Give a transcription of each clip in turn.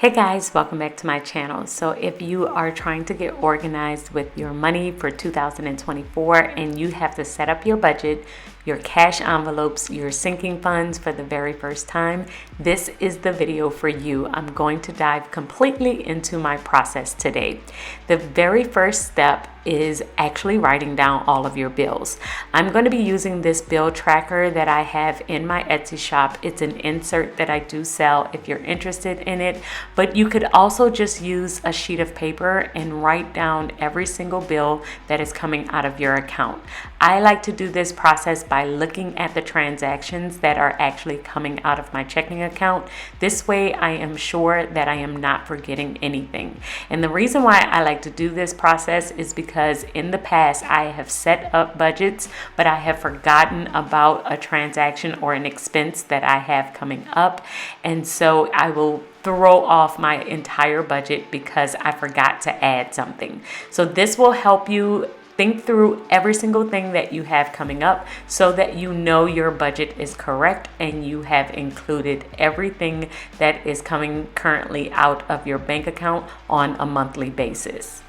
Hey guys, welcome back to my channel. So if you are trying to get organized with your money for 2024 and you have to set up your budget, your cash envelopes, your sinking funds for the very first time, this is the video for you. I'm going to dive completely into my process today. The very first step is actually writing down all of your bills. I'm going to be using this bill tracker that I have in my Etsy shop. It's an insert that I do sell if you're interested in it, but you could also just use a sheet of paper and write down every single bill that is coming out of your account. I like to do this process by looking at the transactions that are actually coming out of my checking account. This way I am sure that I am not forgetting anything. And the reason why I like to do this process is because in the past I have set up budgets, but I have forgotten about a transaction or an expense that I have coming up. And so I will throw off my entire budget because I forgot to add something. So this will help you think through every single thing that you have coming up so that you know your budget is correct and you have included everything that is coming currently out of your bank account on a monthly basis.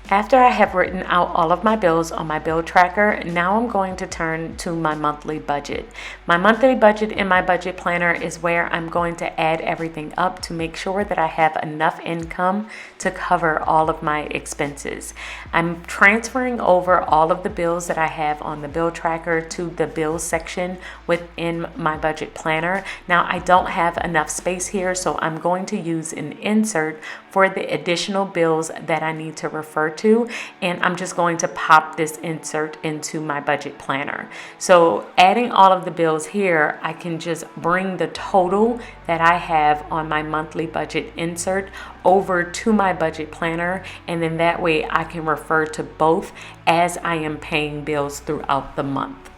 After I have written out all of my bills on my bill tracker, now I'm going to turn to my monthly budget. My monthly budget in my budget planner is where I'm going to add everything up to make sure that I have enough income to cover all of my expenses. I'm transferring over all of the bills that I have on the bill tracker to the bills section within my budget planner. Now I don't have enough space here, so I'm going to use an insert for the additional bills that I need to refer to, and I'm just going to pop this insert into my budget planner. So adding all of the bills here, I can just bring the total that I have on my monthly budget insert over to my budget planner, and then that way I can refer to both as I am paying bills throughout the month.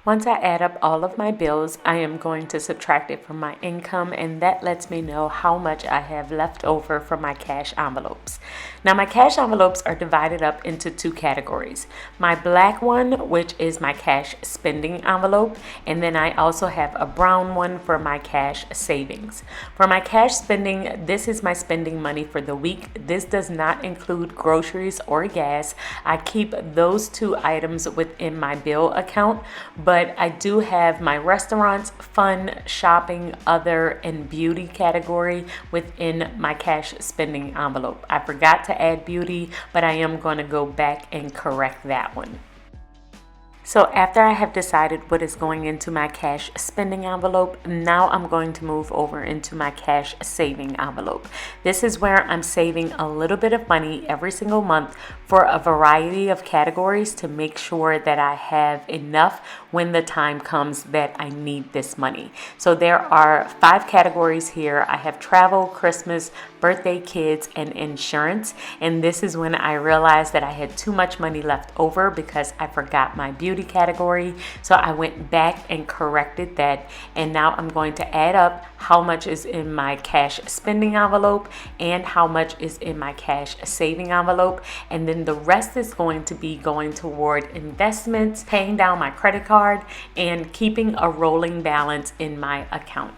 Once I add up all of my bills, I am going to subtract it from my income, and that lets me know how much I have left over from my cash envelopes. Now my cash envelopes are divided up into two categories. My black one, which is my cash spending envelope, and then I also have a brown one for my cash savings. For my cash spending, this is my spending money for the week. This does not include groceries or gas. I keep those two items within my bill account, but I do have my restaurants, fun, shopping, other, and beauty category within my cash spending envelope. I forgot to add beauty, but I am going to go back and correct that one. So after I have decided what is going into my cash spending envelope, now I'm going to move over into my cash saving envelope. This is where I'm saving a little bit of money every single month for a variety of categories to make sure that I have enough when the time comes that I need this money. So there are 5 categories here. I have travel, Christmas, birthday, kids, and insurance. And this is when I realized that I had too much money left over because I forgot my beauty category. So I went back and corrected that, and now I'm going to add up how much is in my cash spending envelope and how much is in my cash saving envelope, and then the rest is going to be going toward investments, paying down my credit card, and keeping a rolling balance in my account.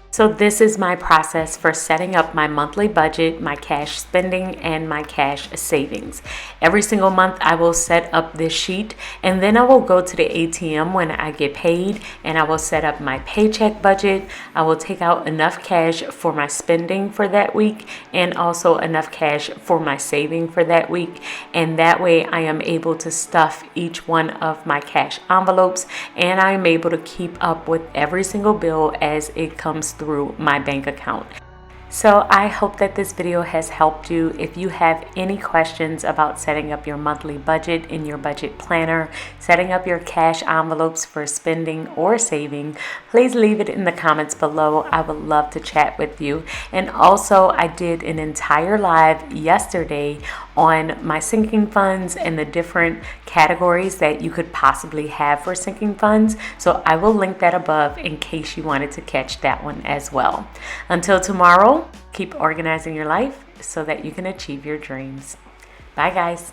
So this is my process for setting up my monthly budget, my cash spending, and my cash savings. Every single month I will set up this sheet, and then I will go to the ATM when I get paid, and I will set up my paycheck budget. I will take out enough cash for my spending for that week and also enough cash for my saving for that week. And that way I am able to stuff each one of my cash envelopes, and I am able to keep up with every single bill as it comes through my bank account. So I hope that this video has helped you. If you have any questions about setting up your monthly budget in your budget planner, setting up your cash envelopes for spending or saving, please leave it in the comments below. I would love to chat with you. And also, I did an entire live yesterday on my sinking funds and the different categories that you could possibly have for sinking funds. So I will link that above in case you wanted to catch that one as well. Until tomorrow, keep organizing your life so that you can achieve your dreams. Bye, guys.